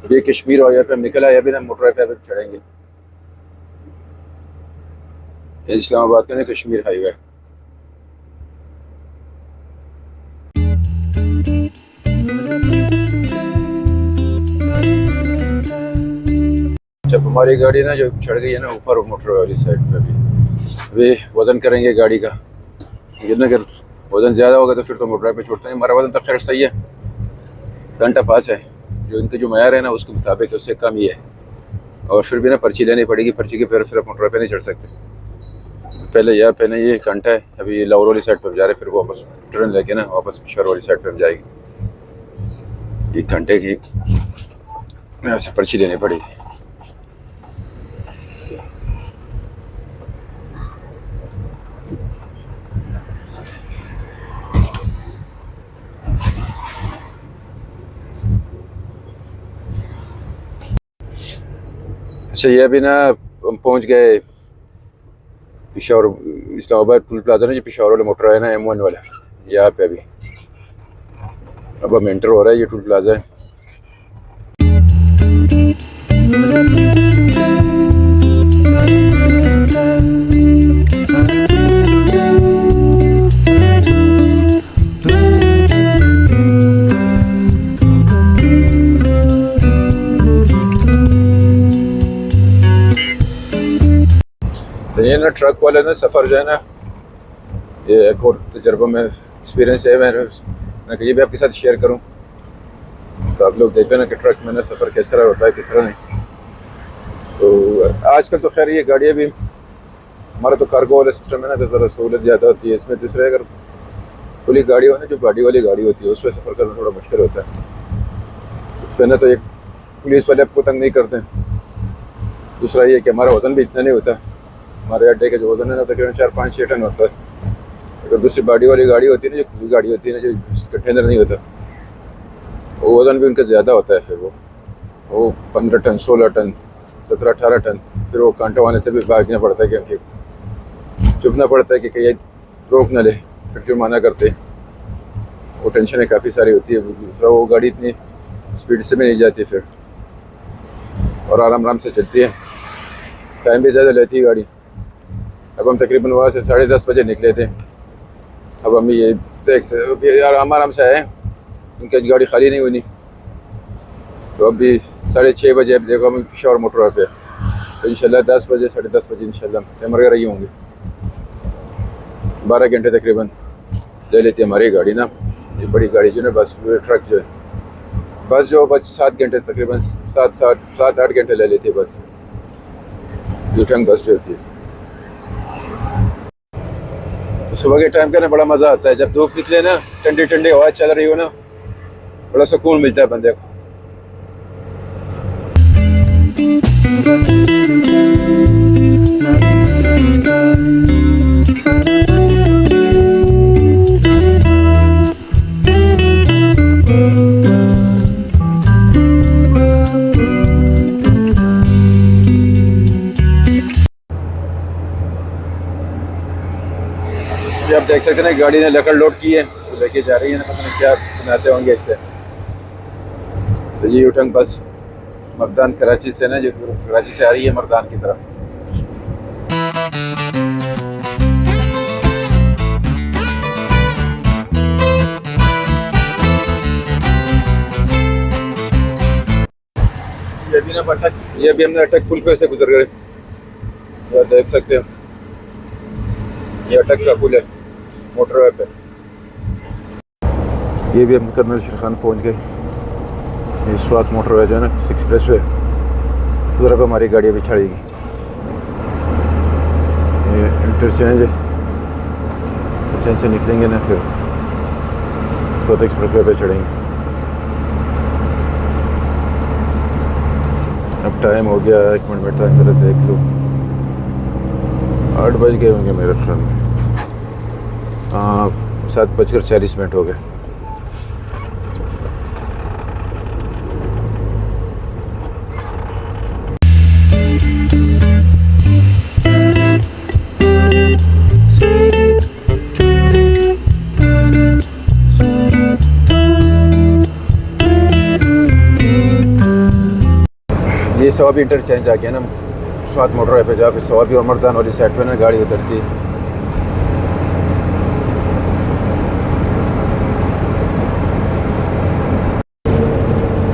ये कश्मीर हाईवे पे हम निकल आए, अभी ना मोटर पे चढ़ेंगे। ये इस्लामाबाद का ना कश्मीर हाईवे। जब हमारी गाड़ी ना जो चढ़ गई है ना ऊपर मोटर वाली साइड पे, अभी वजन करेंगे गाड़ी का। लेकिन अगर वजन ज़्यादा होगा तो फिर तो मोटर पे छोड़ते हैं। हमारा वजन तो खैर सही है, घंटा पास है, जो इनके जो मैार है ना उसके मुताबिक उससे कम ही है। और फिर भी ना पर्ची लेनी पड़ेगी, पर्ची के फिर मोटर पे नहीं चढ़ सकते। पहले ये घंटा है, अभी ये लाहौर वाली साइड पर जा रहे, फिर वापस ट्रेन लेके ना वापस पिशावर वाली साइड पर जाएगी। एक घंटे की ऐसे पर्ची लेनी पड़ेगी। अच्छा, ये अभी ना हम पहुंच गए पिशावर इस्लामाबाद टूल प्लाजा ना, जो पिशावर वाला मोटर है ना M1 वाला, यहाँ पे अभी अब हम एंटर हो रहा है। ये टूल प्लाजा है। ये ना ट्रक वाले ना सफ़र जो है ना, ये एक और तजर्बा में एक्सपीरियंस है, मैं ये भी आपके साथ शेयर करूं तो आप लोग देखें ना कि ट्रक में ना सफ़र किस तरह होता है किस तरह नहीं। तो आजकल तो खैर ये गाड़ियाँ भी, हमारा तो कार्गो वाला सिस्टम है ना, तो ज़रा सहूलत ज़्यादा होती है इसमें। दूसरे अगर खुली गाड़ी हो ना, जो गाड़ी वाली गाड़ी होती है, उस पर सफ़र करना थोड़ा मुश्किल होता है। इस पर ना तो एक पुलिस वाले आपको तंग नहीं करते। दूसरा ये कि हमारा वज़न भी इतना नहीं होता। हमारे अड्डे का जो वज़न है ना तकरीबन 4-5-6 टन होता है। अगर दूसरी गाड़ी वाली गाड़ी होती है ना, जो खुली गाड़ी होती है ना, जो कंटेनर नहीं होता, वो वज़न भी उनका ज़्यादा होता है। फिर वो 15 टन, 16 टन, 17-18 टन, फिर वो कांटो आने से भी भागना पड़ता है, क्योंकि चुपना पड़ता है कि कहीं रोक न ले, फिर जुर्माना करते। वो टेंशनें काफ़ी सारी होती है। दूसरा वो गाड़ी इतनी स्पीड से भी नहीं जाती फिर, और आराम आराम से चलती है। टाइम भी ज़्यादा लेती है गाड़ी। अब हम तकरीबन वहाँ से 10:30 बजे निकले थे। अब हम ये देख से आराम से आए, उनकी गाड़ी खाली नहीं हुई। तो अभी 6:30 बजे अब देखो हम पिशावर मोटर पे, तो इंशाल्लाह 10 बजे 10:30 बजे इंशाल्लाह कैमरे रही होंगे। 12 घंटे तकरीबन ले लेती है हमारी गाड़ी ना। ये बड़ी गाड़ी जो ना, बस ट्रक जो है, बस जो बस 7 घंटे तकरीबन 7-8 घंटे ले लेती है बस, यूटर्न बस जो होती है। सुबह के टाइम का ना बड़ा मज़ा आता है, जब धूप निकले ना, ठंडी ठंडी हवा चल रही हो ना, बड़ा सुकून मिलता है बंदे को। आप देख सकते हैं गाड़ी ने लकड़ लोड की है, तो लेके जा रही है ना, पता नहीं क्या बनाते होंगे इससे। तो ये यूटर्न बस मर्दान कराची से ना, जो कराची से आ रही है मर्दान की तरफ। ये भी ना अटक, ये भी हमने अटक पुल पे से गुजर गए, ये देख सकते हो। ये अटक का पुल है मोटरवे पे। ये भी हम कर्नल शेर खान पहुँच गए। इस वक्त मोटरवे जो है ना, एक्सप्रेस वे, उधर पर हमारी गाड़ी भी चढ़ेगी। ये इंटरचेंज से निकलेंगे ना, फिर स्वत एक्सप्रेस वे पे चढ़ेंगे। अब टाइम हो गया, 1 मिनट में टाइम जरा देख लो, 8 बज गए होंगे मेरे ख्याल में। हाँ, 7:40 हो गए। ये सवाबी इंटरचेंज आ गया ना स्वात मोटरवे पे, जहाँ पे सवाबी और मर्दान वाली साइड पे ना गाड़ी उतरती है।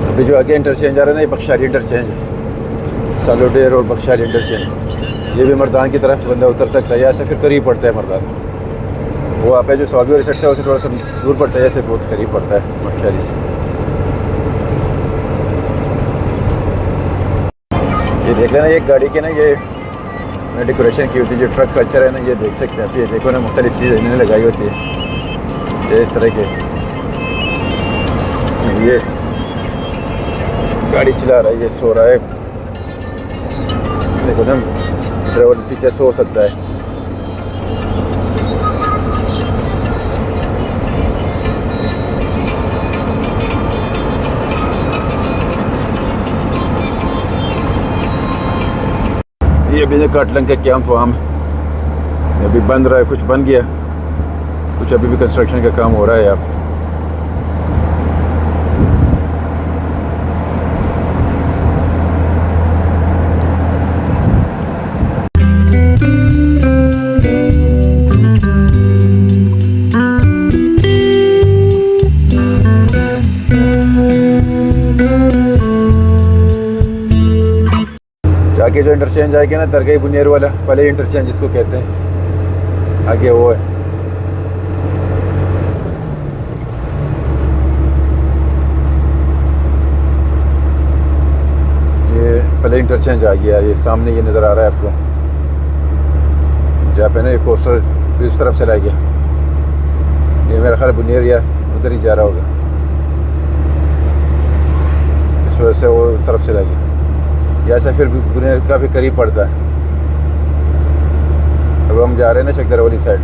अभी जो आगे इंटरचेंज आ रहा है ना, ये बख्शाली इंटरचेंज, सालोडेर और बख्शाली इंटरचेंज, ये भी मर्दान की तरफ बंदा उतर सकता है। यहाँ से फिर करीब पड़ता है मर्दान, वो आप है जो सवाबी वाली साइड से उससे थोड़ा सा दूर पड़ता है, ऐसे बहुत करीब पड़ता है बख्शाली से। ये देख लेना एक गाड़ी के ना ये डेकोरेशन की होती है, जो ट्रक कल्चर है ना, ये देख सकते हैं आप। ये देखो ना मुख्तलिफ चीज़ें इन्होंने लगाई होती है ये इस तरह के। ये गाड़ी चला रहा है, ये सो रहा है, देखो ना ड्राइवर पीछे सो सकता है। ये भी काटलंग का कैंप फार्म अभी बन रहा है, कुछ बन गया, कुछ अभी भी कंस्ट्रक्शन का काम हो रहा है यहाँ। आगे जो इंटरचेंज आएगा ना दरगाह बुनियर वाला, पहले इंटरचेंज जिसको कहते हैं, आगे वो है। ये पहले इंटरचेंज आ गया, ये सामने ये नज़र आ रहा है आपको, जहाँ पे ना ये कोस्टर इस तरफ से ला गया। ये मेरा ख्याल बुनियर या उधर ही जा रहा होगा, इस वजह से वो उस तरफ से ला गया। यहाँ से फिर बुनियर का भी करीब पड़ता है। अब हम जा रहे हैं ना चकदर वाली साइड।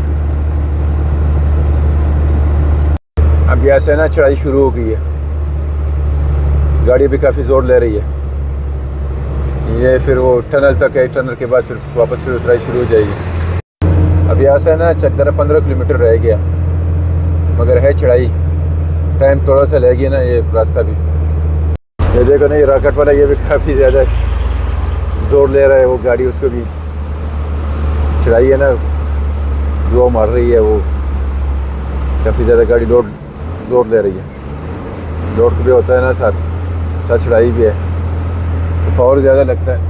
अब यहाँ से ना चढ़ाई शुरू हो गई है, गाड़ी भी काफ़ी ज़ोर ले रही है। ये फिर वो टनल तक है, टनल के बाद फिर वापस फिर उतराई शुरू हो जाएगी। अब यहाँ से ना चकदर 15 किलोमीटर रह गया, मगर है चढ़ाई, टाइम थोड़ा सा लग गया ना ये रास्ता भी। ये देखो ना ये रॉकेट वाला, ये भी काफ़ी ज़्यादा ज़ोर ले रहा है वो गाड़ी, उसको भी चढ़ाई है ना, वो मार रही है, वो काफ़ी ज़्यादा गाड़ी लोड ज़ोर ले रही है। लोड भी होता है ना साथ साथ चढ़ाई भी है, तो पावर ज़्यादा लगता है।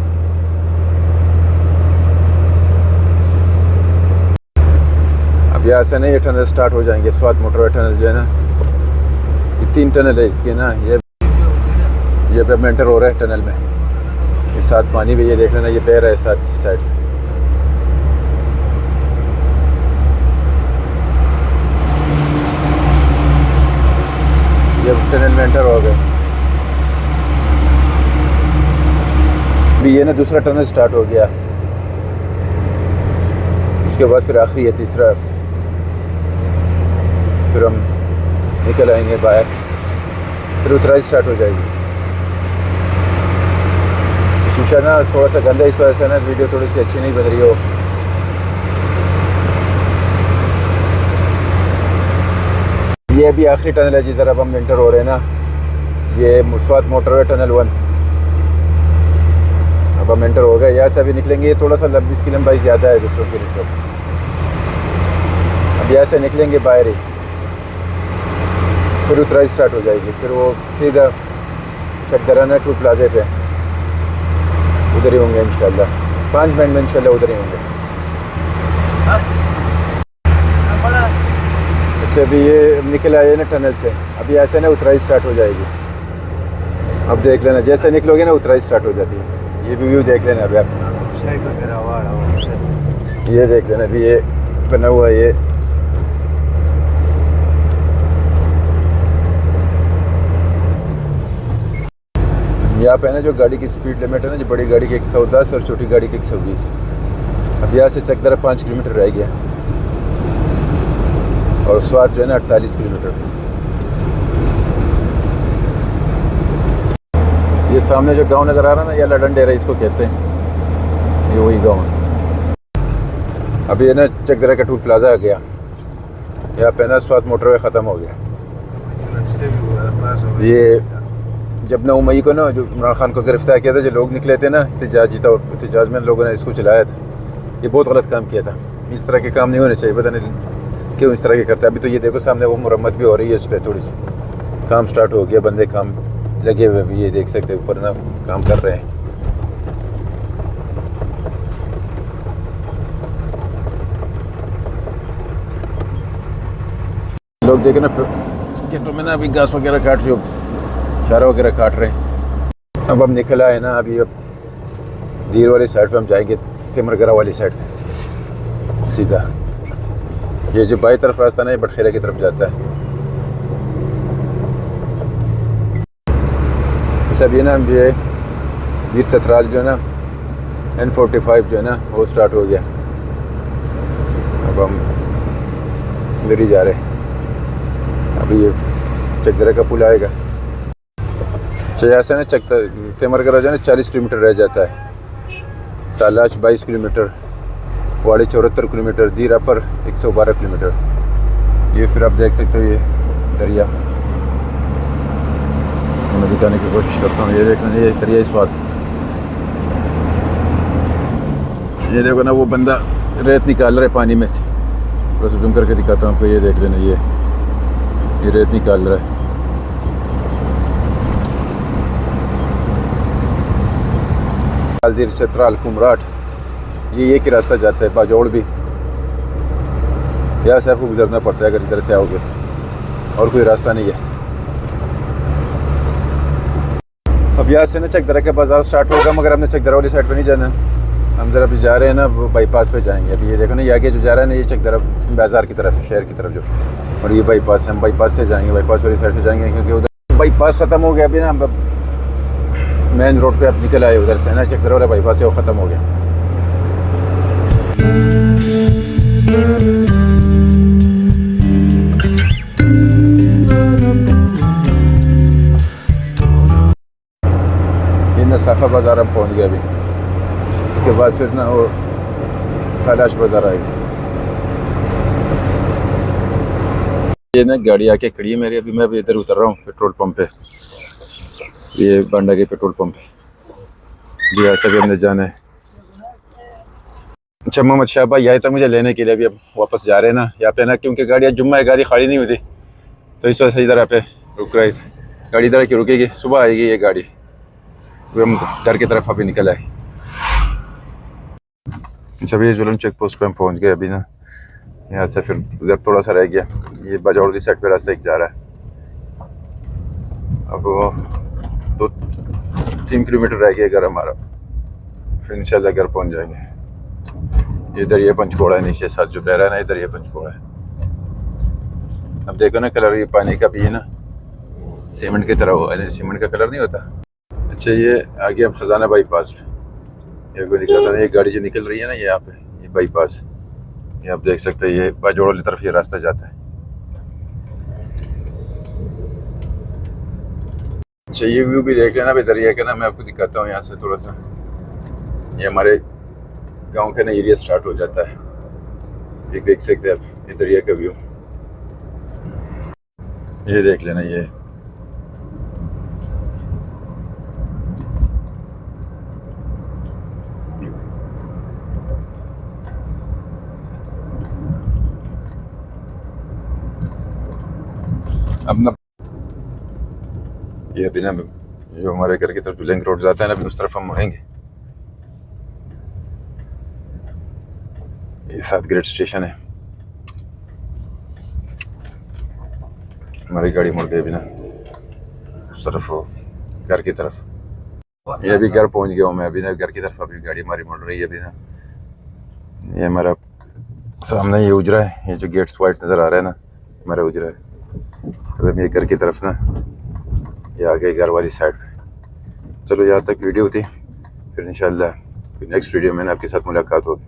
अब यहाँ से ना ये टनल स्टार्ट हो जाएंगे, स्वात मोटरवे टनल जो है ना, ये 3 टनल है इसके ना। ये पे एंटर हो रहा है टनल में, इस साथ पानी भी ये देख लेना, ये बह रहा है साथ साइड। ये टनल में एंटर हो गए। अभी ये ना दूसरा टनल स्टार्ट हो गया, उसके बाद फिर आखिरी है तीसरा, फिर हम निकल आएंगे बाहर, फिर उतराई स्टार्ट हो जाएगी। शीशा ना थोड़ा सा गंदा, इस वजह से ना वीडियो थोड़ी सी अच्छी नहीं बन रही हो। ये अभी आखिरी टनल है जिधर अब हम एंटर हो रहे हैं ना, ये स्वात मोटरवे टनल 1। अब हम एंटर हो गए, यहाँ से अभी निकलेंगे। ये थोड़ा सा 20 की लंबाई ज़्यादा है दूसरों के निस्बत। अब यहाँ से निकलेंगे बाहर ही, फिर उतराई स्टार्ट हो जाएगी, फिर वो सीधा चकदराना टू प्लाजे पे उधर ही होंगे इंशाल्लाह। 5 मिनट में इंशाल्लाह उधर ही होंगे। इससे अभी ये निकल आए ना टनल से, अभी ऐसे ना उतराई स्टार्ट हो जाएगी। अब देख लेना, जैसे निकलोगे ना उतराई स्टार्ट हो जाती है। ये भी व्यू देख लेना अभी आप, ये देख लेना अभी ये बना हुआ है। ये यहाँ पे है ना जो गाड़ी की स्पीड लिमिट है ना, जो बड़ी गाड़ी की 110 और छोटी गाड़ी की 120। अब यहाँ से चकदरा 5 किलोमीटर रह गया और स्वात जो है ना 48 किलोमीटर। ये सामने जो गांव नज़र आ रहा है ना, ये लडन डेरा इसको कहते हैं, ये वही गांव है। अभी है ना चकदरा का टूल प्लाजा आ गया, यहाँ पे ना स्वात मोटरवे ख़त्म हो गया। ये जब 9 मई को ना जो इमरान खान को गिरफ्तार किया था, जो लोग निकले थे ना एहतजाजी था, एहतजाज में लोगों ने इसको चलाया था, ये बहुत गलत काम किया था। इस तरह के काम नहीं होने चाहिए, पता नहीं क्यों इस तरह के करते हैं। अभी तो ये देखो सामने वो मरम्मत भी हो रही है, उस पर थोड़ी सी काम स्टार्ट हो गया, बंदे काम लगे हुए भी, ये देख सकते ऊपर ना काम कर रहे हैं। लोग देखे ना खेतों में ना अभी घास वगैरह काट रहे, चारा वगैरह काट रहे हैं। अब हम निकल आए ना, अभी अब दीर वाली साइड पे हम जाएंगे, तिमरगरा वाली साइड पे सीधा। ये जो बाई तरफ रास्ता ना ये बटखेरा की तरफ जाता है। सब ये ना ये वीर चतराल जो है ना N45 जो है ना वो स्टार्ट हो गया। अब हम इधर ही जा रहे हैं। अभी ये चकदरा का पुल आएगा। यहाँ से ना तिमरगरा जो है ना 40 किलोमीटर रह जाता है, तालाश 22 किलोमीटर, वाड़ी 74 किलोमीटर, दीरा पर 112 किलोमीटर। ये फिर आप देख सकते हो ये दरिया, मैं दिखाने की कोशिश करता हूँ। ये देखना, ये दरिया इस वक्त, ये देखो ना वो बंदा रेत निकाल रहा है पानी में से, बस जूम करके दिखाता हूँ आपको। ये देख लेना, ये रेत निकाल रहा है। दीर चतराल कुमराट, ये एक ही रास्ता जाता है, बाजौड़ भी। यहाँ से आपको गुजरना पड़ता है अगर इधर से आओगे तो, और कोई रास्ता नहीं है। अब यहाँ से ना चकदरा का बाज़ार स्टार्ट होगा, मगर हमने चकदरा वाली साइड पे नहीं जाना। हम जरा अभी जा रहे हैं ना वो बाईपास पे जाएंगे। अभी ये देखो ना, ये आगे जो जा रहा है ना ये चकदरा बाज़ार की तरफ, शहर की तरफ जो, और ये बाईपास, हम बाईपास से जाएंगे, बाईपास वाली साइड से जाएंगे, क्योंकि उधर बाईपास ख़त्म हो गया। अभी ना हम मेन रोड पे आप निकल आए, उधर से ना चकदरा वाला बाईपास है वो ख़त्म हो गया। ये ना साफा बाज़ार हम पहुँच गए अभी। इसके बाद फिर ना वो तालाश बाज़ार आएगी। ये ना गाड़ी आके खड़ी है मेरी, अभी मैं अभी इधर उतर रहा हूँ पेट्रोल पंप पे। ये बांडा के पेट्रोल पंप है, ऐसा भी हमने जाना है। अच्छा मोहम्मद शाह भाई आए था मुझे लेने के लिए, अभी अब वापस जा रहे हैं ना यहाँ पे ना, क्योंकि गाड़ी आज जुम्मा है, गाड़ी खाली नहीं हुई थी, तो इस वजह से इधर यहाँ पे रुक रही थी। गाड़ी इधर की रुकेगी, सुबह आएगी ये गाड़ी। अभी हम घर की तरफ अभी निकल आए। अच्छा अभी ये जुलम चेक पोस्ट पे हम पहुँच गए अभी ना। यहाँ से फिर उधर थोड़ा सा रह गया, ये बाजौड़ की साइड पे रास्ता एक जा रहा है। अब 2-3 किलोमीटर रह गया घर हमारा, फिर इंशाल्लाह घर पहुँच जाएंगे। ये दरिया पंचकोड़ा है, नीचे साथ जो बह रहा है ना ये दरिया पंचकोड़ा है। अब देखो ना कलर ये पानी का भी है ना, सीमेंट की तरह हो, सीमेंट का कलर नहीं होता। अच्छा ये आगे अब खजाना बाईपास पे, ये कोई निकलता नहीं, ये गाड़ी जो निकल रही है ना ये यहाँ पे, ये बाईपास, ये आप देख सकते हैं, ये बाजौड़ वाली तरफ ये रास्ता जाता है। अच्छा ये व्यू भी देख लेना अभी दरिया का ना, मैं आपको दिखाता हूँ यहाँ से थोड़ा सा। ये हमारे गांव का ना एरिया स्टार्ट हो जाता है, ये देख सकते हैं आप, ये दरिया का व्यू, ये देख लेना। ये अब ना ये अभी ना जो हमारे घर की तरफ लिंक रोड जाता है ना, अभी उस तरफ हम मुड़ेंगे। ये 7 ग्रेड स्टेशन है, हमारी गाड़ी मुड़ गई अभी ना उस तरफ हो, घर की तरफ। ये अभी घर पहुंच गया हूँ मैं अभी ना, घर की तरफ अभी गाड़ी हमारी मुड़ रही है अभी ना। ये हमारा सामने ये उजरा है, ये जो गेट्स वाइट नज़र आ रहा है ना हमारा उजरा है। अभी मेरे घर की तरफ ना ये आ गई घर वाली साइड पे। चलो यहाँ तक वीडियो थी, फिर इंशाल्लाह नेक्स्ट वीडियो में आपके साथ मुलाकात होगी।